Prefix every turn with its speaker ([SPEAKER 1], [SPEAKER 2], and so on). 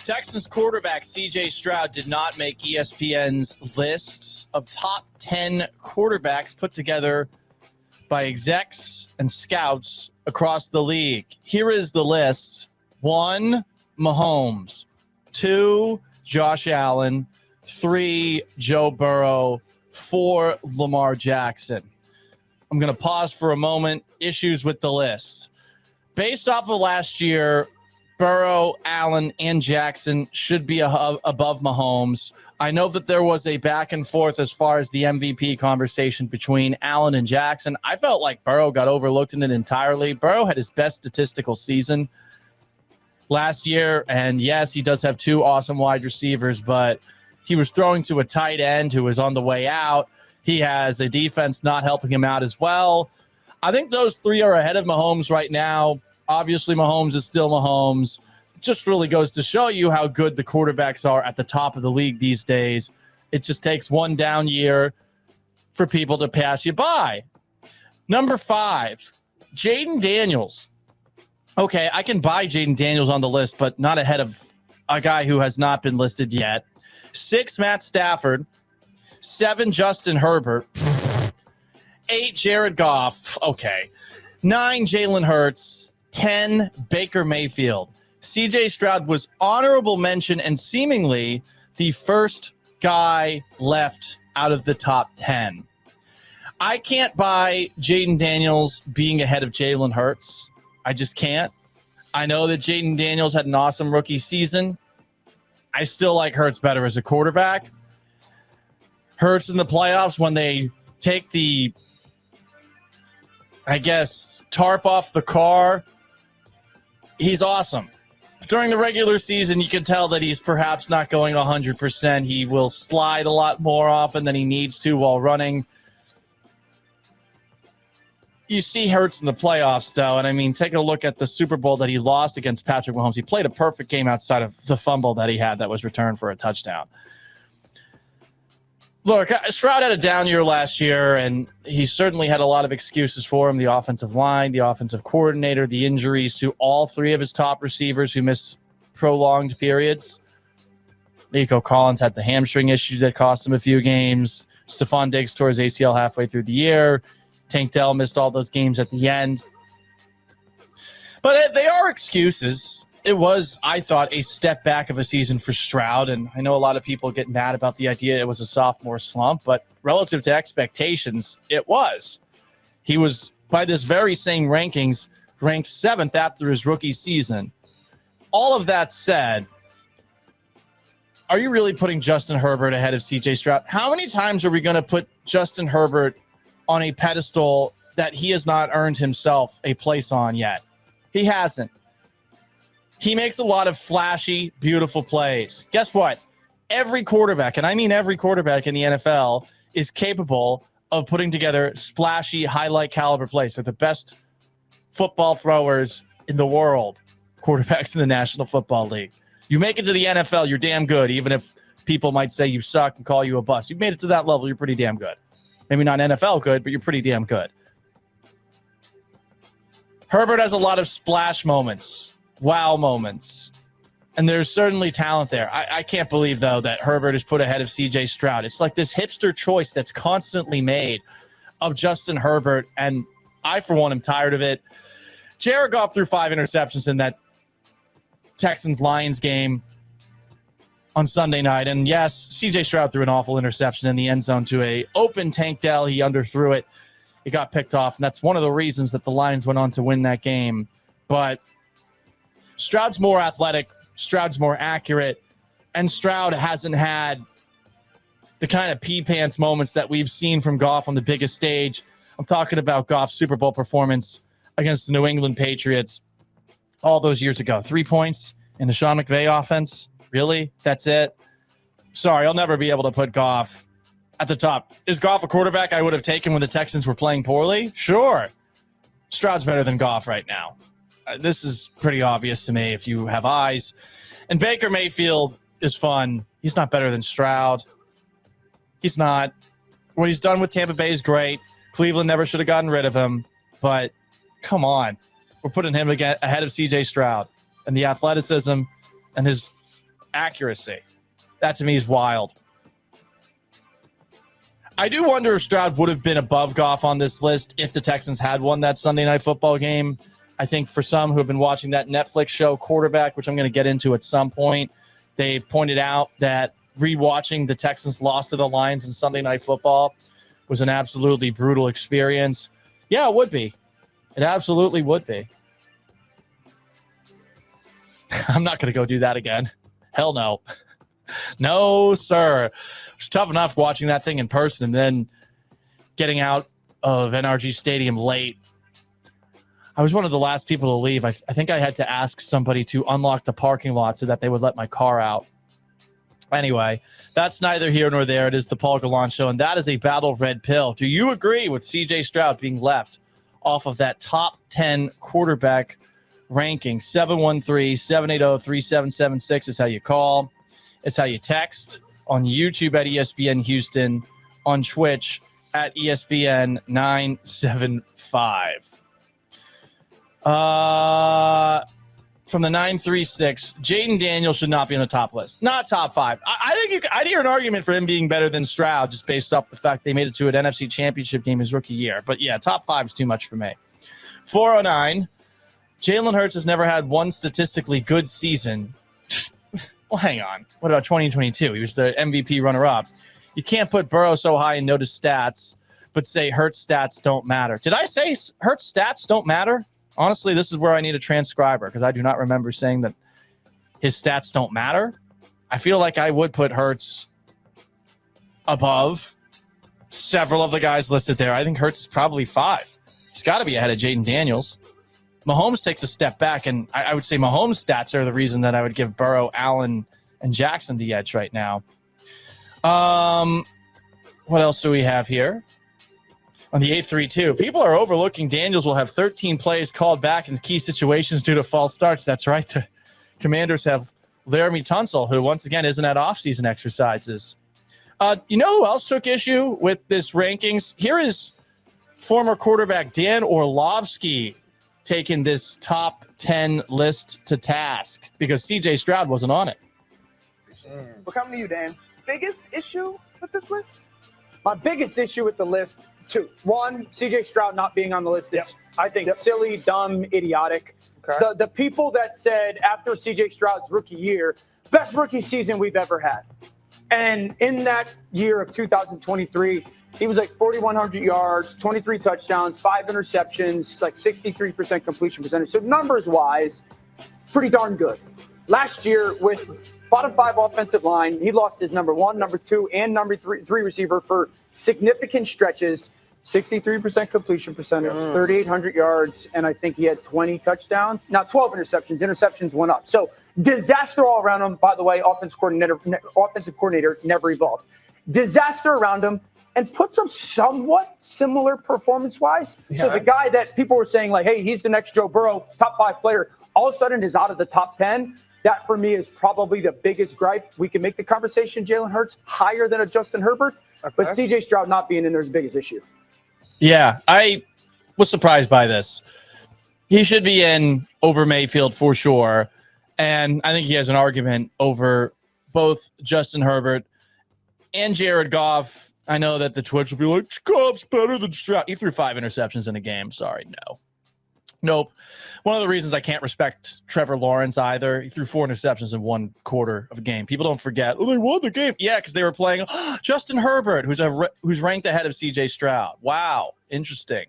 [SPEAKER 1] Texans quarterback C.J. Stroud did not make ESPN's list of top 10 quarterbacks put together by execs and scouts across the league. Here is the list. 1, Mahomes. 2, Josh Allen. 3, Joe Burrow. 4, Lamar Jackson. I'm going to pause for a moment. Issues with the list. Based off of last year, Burrow, Allen, and Jackson should be above Mahomes. I know that there was a back and forth as far as the MVP conversation between Allen and Jackson. I felt like Burrow got overlooked in it entirely. Burrow had his best statistical season last year, and yes, he does have 2 awesome wide receivers, but he was throwing to a tight end who was on the way out. He has a defense not helping him out as well. I think those 3 are ahead of Mahomes right now. Obviously, Mahomes is still Mahomes. It just really goes to show you how good the quarterbacks are at the top of the league these days. It just takes one down year for people to pass you by. Number 5, Jaden Daniels. Okay, I can buy Jaden Daniels on the list, but not ahead of a guy who has not been listed yet. 6, Matt Stafford. 7, Justin Herbert. 8, Jared Goff. Okay. 9, Jalen Hurts. 10, Baker Mayfield. C.J. Stroud was honorable mention and seemingly the first guy left out of the top 10. I can't buy Jaden Daniels being ahead of Jalen Hurts. I just can't. I know that Jaden Daniels had an awesome rookie season. I still like Hurts better as a quarterback. Hurts in the playoffs when they take the, I guess, tarp off the car. He's awesome. During the regular season, you can tell that he's perhaps not going 100%. He will slide a lot more often than he needs to while running. You see Hurts in the playoffs, though, and I mean, take a look at the Super Bowl that he lost against Patrick Mahomes. He played a perfect game outside of the fumble that he had that was returned for a touchdown. Look, Stroud had a down year last year, and he certainly had a lot of excuses for him. The offensive line, the offensive coordinator, the injuries to all 3 of his top receivers who missed prolonged periods. Nico Collins had the hamstring issues that cost him a few games. Stephon Diggs tore his ACL halfway through the year. Tank Dell missed all those games at the end. But they are excuses. It was, I thought, a step back of a season for Stroud, and I know a lot of people get mad about the idea it was a sophomore slump, but relative to expectations, it was. He was, by this very same rankings, ranked 7th after his rookie season. All of that said, are you really putting Justin Herbert ahead of C.J. Stroud? How many times are we going to put Justin Herbert on a pedestal that he has not earned himself a place on yet? He hasn't. He makes a lot of flashy, beautiful plays. Guess what? Every quarterback, and I mean every quarterback in the NFL, is capable of putting together splashy, highlight caliber plays. They're the best football throwers in the world, quarterbacks in the National Football League. You make it to the NFL, you're damn good, even if people might say you suck and call you a bust. You've made it to that level, you're pretty damn good. Maybe not NFL good, but you're pretty damn good. Herbert has a lot of splash moments. Wow moments. And there's certainly talent there. I can't believe, though, that Herbert is put ahead of C.J. Stroud. It's like this hipster choice that's constantly made of Justin Herbert, and I, for one, am tired of it. Jared Goff threw 5 interceptions in that Texans-Lions game on Sunday night. And, yes, C.J. Stroud threw an awful interception in the end zone to a open Tank Dell. He underthrew it. It got picked off, and that's one of the reasons that the Lions went on to win that game. But Stroud's more athletic, Stroud's more accurate, and Stroud hasn't had the kind of pee-pants moments that we've seen from Goff on the biggest stage. I'm talking about Goff's Super Bowl performance against the New England Patriots all those years ago. 3 points in the Sean McVay offense. Really? That's it? Sorry, I'll never be able to put Goff at the top. Is Goff a quarterback I would have taken when the Texans were playing poorly? Sure. Stroud's better than Goff right now. This is pretty obvious to me if you have eyes. And Baker Mayfield is fun. He's not better than Stroud. He's not. What he's done with Tampa Bay is great. Cleveland never should have gotten rid of him. But come on. We're putting him ahead of C.J. Stroud. And the athleticism and his accuracy. That to me is wild. I do wonder if Stroud would have been above Goff on this list if the Texans had won that Sunday Night Football game. I think for some who have been watching that Netflix show Quarterback, which I'm going to get into at some point, they've pointed out that rewatching the Texans loss to the Lions in Sunday Night Football was an absolutely brutal experience. Yeah, it would be. It absolutely would be. I'm not going to go do that again. Hell no. No, sir. It's tough enough watching that thing in person and then getting out of NRG Stadium late. I was one of the last people to leave. I think I had to ask somebody to unlock the parking lot so that they would let my car out. Anyway, that's neither here nor there. It is the Paul Gallant Show, and that is a battle red pill. Do you agree with C.J. Stroud being left off of that top 10 quarterback ranking? 713-780-3776 is how you call. It's how you text. On YouTube at ESPN Houston, on Twitch at ESPN 975. From the 936, Jaden Daniels should not be on the top list. Not top 5. I think I'd hear an argument for him being better than Stroud just based off the fact they made it to an NFC Championship game his rookie year. But yeah, top 5 is too much for me. 409, Jalen Hurts has never had one statistically good season. Well, hang on. What about 2022? He was the MVP runner-up. You can't put Burrow so high and notice stats, but say Hurts stats don't matter. Did I say Hurts stats don't matter? Honestly, this is where I need a transcriber because I do not remember saying that his stats don't matter. I feel like I would put Hurts above several of the guys listed there. I think Hurts is probably 5. He's got to be ahead of Jaden Daniels. Mahomes takes a step back, and I would say Mahomes' stats are the reason that I would give Burrow, Allen, and Jackson the edge right now. What else do we have here? On the 832, people are overlooking Daniels will have 13 plays called back in key situations due to false starts. That's right. The Commanders have Laramie Tunsil, who once again isn't at offseason exercises. You know who else took issue with this rankings? Here is former quarterback Dan Orlovsky taking this top 10 list to task because C.J. Stroud wasn't on it.
[SPEAKER 2] We're coming to you, Dan. Biggest issue with this list?
[SPEAKER 3] My biggest issue with the list, 2. 1, C.J. Stroud not being on the list is, I think, silly, dumb, idiotic.
[SPEAKER 2] Okay.
[SPEAKER 3] The people that said after C.J. Stroud's rookie year, best rookie season we've ever had. And in that year of 2023, he was like 4,100 yards, 23 touchdowns, 5 interceptions, like 63% completion percentage. So numbers-wise, pretty darn good. Last year, with bottom 5 offensive line, he lost his number 1, number 2, and number 3 receiver for significant stretches. 63% completion percentage, 3,800 yards, and I think he had 20 touchdowns. Now, 12 interceptions. Interceptions went up. So disaster all around him. By the way, offensive coordinator never evolved. Disaster around him. And puts him somewhat similar performance-wise. Yeah. So the guy that people were saying, like, hey, he's the next Joe Burrow, top 5 player, all of a sudden is out of the top 10. That, for me, is probably the biggest gripe. We can make the conversation Jalen Hurts higher than a Justin Herbert, but C.J. Stroud not being in there is the biggest issue.
[SPEAKER 1] Yeah, I was surprised by this. He should be in over Mayfield for sure, and I think he has an argument over both Justin Herbert and Jared Goff. I know that the Twitch will be like, Goff's better than Stroud. He threw 5 interceptions in a game. Sorry, no. Nope. One of the reasons I can't respect Trevor Lawrence either, he threw 4 interceptions in 1 quarter of a game. People don't forget, oh, they won the game. Yeah, because they were playing Justin Herbert, who's ranked ahead of C.J. Stroud. Wow, interesting.